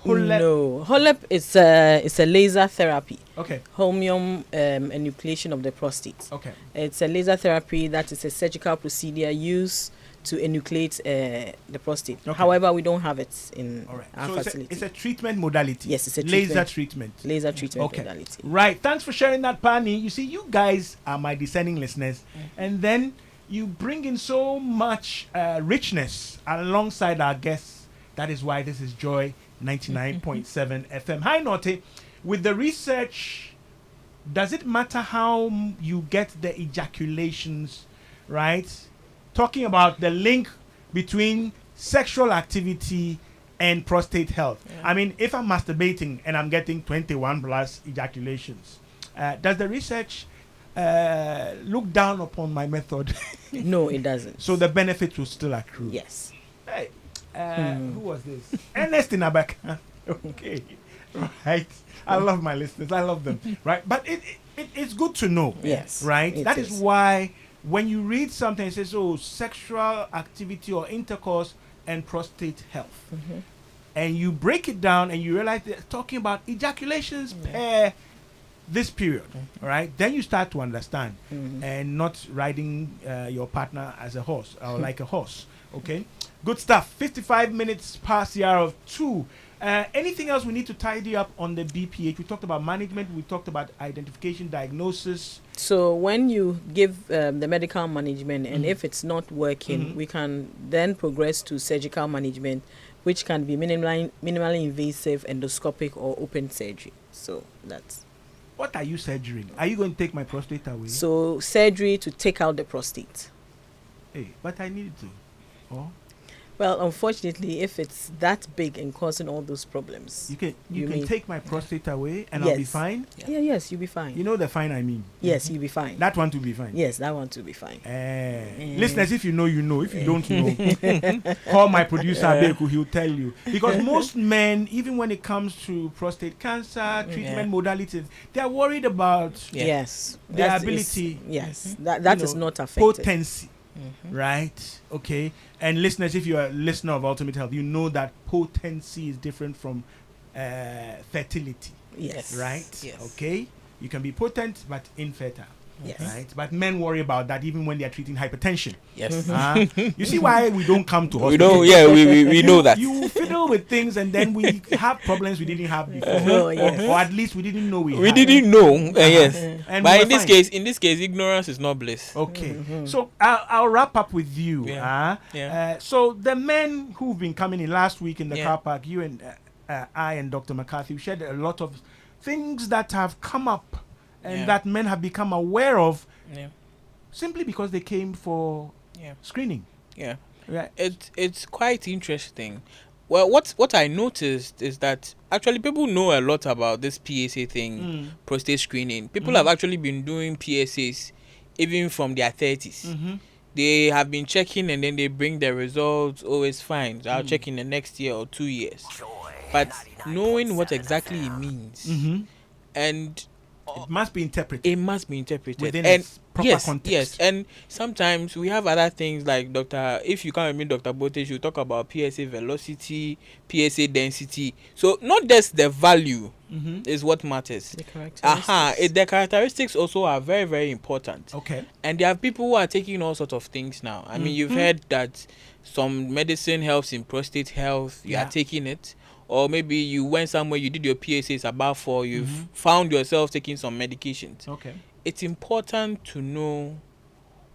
No, HOLEP is a laser therapy. Okay. Holmium enucleation of the prostate. Okay. It's a laser therapy that is a surgical procedure used to enucleate the prostate. Okay. However, we don't have it in our facility. It's a treatment modality. Yes, it's a laser treatment. Laser treatment modality. Right. Thanks for sharing that, Pani. You see, you guys are my discerning listeners, and then you bring in so much richness alongside our guests. That is why this is Joy 99.7 FM. Hi, Nortey. With the research, does it matter how you get the ejaculations, right? Talking about the link between sexual activity and prostate health. Yeah. I mean, if I'm masturbating and I'm getting 21 plus ejaculations, does the research look down upon my method? No, it doesn't. So the benefits will still accrue. Yes. Hey, who was this? Ernest in Abaka. Okay, right. I love my listeners. I love them. Right, but it's good to know. Yes. Right. That is why when you read something, it says, "Oh, sexual activity or intercourse and prostate health," and you break it down and you realize they're talking about ejaculations per this period. Right. Then you start to understand, and not riding your partner as a horse or like a horse. Okay. Good stuff. 55 minutes past the hour of 2. Anything else we need to tidy up on the BPH? We talked about management. We talked about identification, diagnosis. So when you give the medical management and if it's not working, we can then progress to surgical management, which can be minimally invasive, endoscopic, or open surgery. So that's... What are you surgerying? Are you going to take my prostate away? So surgery to take out the prostate. Hey, but I need it to. Oh. Well, unfortunately, if it's that big and causing all those problems, you can take my prostate away and I'll be fine. Yes, you'll be fine. You know the fine I mean. Yes, you'll be fine. That one to be fine. Yes, that one to be fine. Listeners, if you know, you know. If you don't know, call my producer Abeku. He'll tell you. Because most men, even when it comes to prostate cancer treatment modalities, they are worried about their ability. That is not affected. Potency. Right? Okay. And listeners, if you're a listener of Ultimate Health, you know that potency is different from fertility. Yes. Right? Yes. Okay. You can be potent but infertile. Yes. Right? But men worry about that even when they're treating hypertension. Yes. You see why we don't come to hospital? We know that. You fiddle with things and then we have problems we didn't have before. Or at least we didn't know we had. didn't know. Yes. And but in this case, ignorance is not bliss. Okay. So I'll wrap up with you. So the men who've been coming in last week in the car park, you and I and Dr. McCarthy shared a lot of things that have come up and that men have become aware of simply because they came for screening. Yeah. Right. It's quite interesting. Well, what I noticed is that actually people know a lot about this PSA thing, prostate screening. People have actually been doing PSAs even from their 30s. They have been checking and then they bring their results. Oh, it's fine. I'll check in the next year or 2 years. But knowing what exactly it means and it must be interpreted. It must be interpreted within its proper context. Yes, and sometimes we have other things like if you come with me, Dr. Botesh, you talk about PSA velocity, PSA density. So not just the value is what matters. The characteristics. The characteristics also are very, very important. Okay. And there are people who are taking all sorts of things now. I mean, you've heard that some medicine helps in prostate health. You are taking it. Or maybe you went somewhere, you did your PSAs about 4, you've found yourself taking some medications. Okay. It's important to know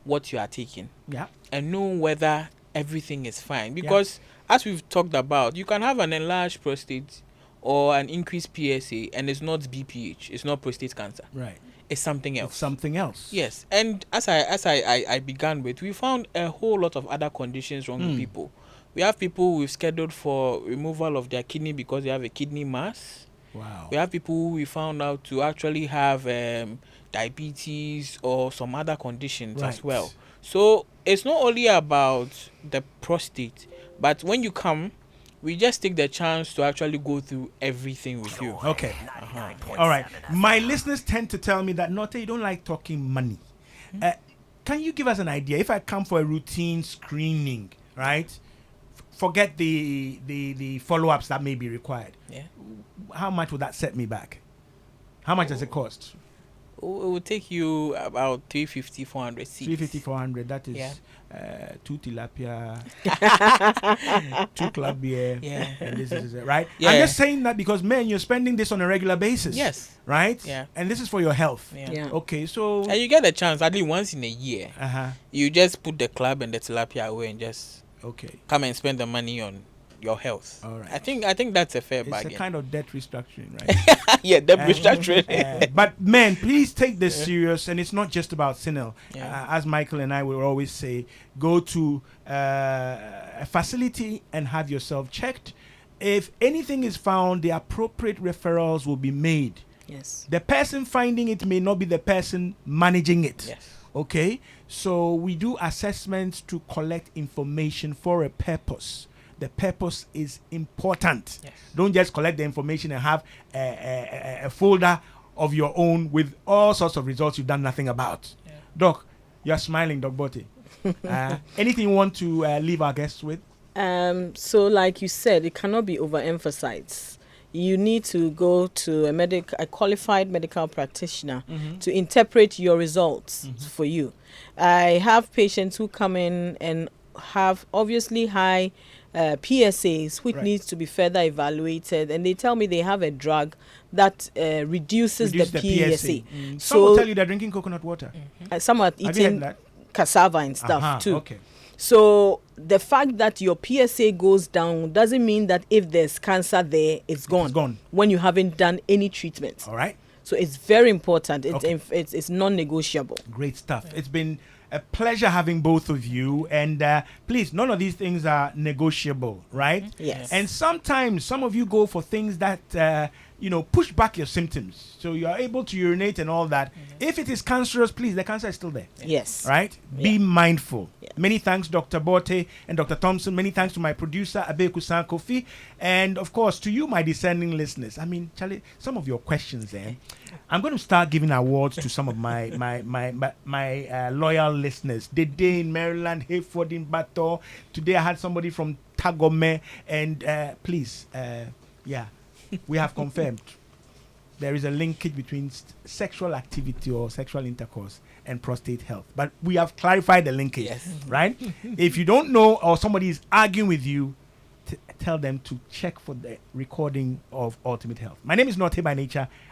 what you are taking. Yeah. And know whether everything is fine. Because as we've talked about, you can have an enlarged prostate or an increased PSA and it's not BPH, it's not prostate cancer. Right. It's something else. It's something else. Yes. And as I began with, we found a whole lot of other conditions wrong with people. We have people we've scheduled for removal of their kidney because they have a kidney mass. Wow. We have people who we found out to actually have diabetes or some other conditions as well. So it's not only about the prostate, but when you come, we just take the chance to actually go through everything with you. Okay. All right. My listeners tend to tell me that, Nortey, you don't like talking money. Can you give us an idea? If I come for a routine screening, right? Forget the follow-ups that may be required. Yeah. How much would that set me back? How much does it cost? It will take you about 350, 400 seats. 350, 400. That is 2 tilapia, 2 club beer. Yeah. And this is it, right? Yeah. I'm just saying that because, man, you're spending this on a regular basis. Yes. Right? Yeah. And this is for your health. Yeah. Okay, so... And you get a chance, at least once in a year. Uh-huh. You just put the club and the tilapia away and just Okay. come and spend the money on your health. All right. I think that's a fair bargain. It's a kind of debt restructuring, right? Yeah, debt restructuring. But men, please take this serious, and it's not just about Sinel. Yeah. As Michael and I will always say, go to a facility and have yourself checked. If anything is found, the appropriate referrals will be made. Yes. The person finding it may not be the person managing it. Yes. Okay? So we do assessments to collect information for a purpose. The purpose is important. Yes. Don't just collect the information and have a folder of your own with all sorts of results you've done nothing about. Yeah. Doc, you're smiling, Doc Bote. Anything you want to leave our guests with? So like you said, it cannot be overemphasized. You need to go to a qualified medical practitioner to interpret your results for you. I have patients who come in and have obviously high PSAs, which needs to be further evaluated, and they tell me they have a drug that reduces the PSA. Some will tell you they're drinking coconut water. Some are Have you eating heard that? cassava and stuff too. Okay. So the fact that your PSA goes down doesn't mean that if there's cancer there, it's gone. It's gone. When you haven't done any treatment. All right. So it's very important. Okay. It's non-negotiable. Great stuff. It's been a pleasure having both of you. And please, none of these things are negotiable, right? Yes. And sometimes some of you go for things that, push back your symptoms. So you are able to urinate and all that. If it is cancerous, please, the cancer is still there. Yes. Right? Yeah. Be mindful. Yeah. Many thanks, Dr. Bote and Dr. Thompson. Many thanks to my producer, Abeku Sankofi. And, of course, to you, my discerning listeners. I mean, Charlie, some of your questions, I'm going to start giving awards to some of my loyal listeners. Dede in Maryland, Hayford in Bato. Today I had somebody from Tagome. And please, we have confirmed there is a linkage between sexual activity or sexual intercourse and prostate health. But we have clarified the linkage, right? If you don't know or somebody is arguing with you, tell them to check for the recording of Ultimate Health. My name is Nortey by nature.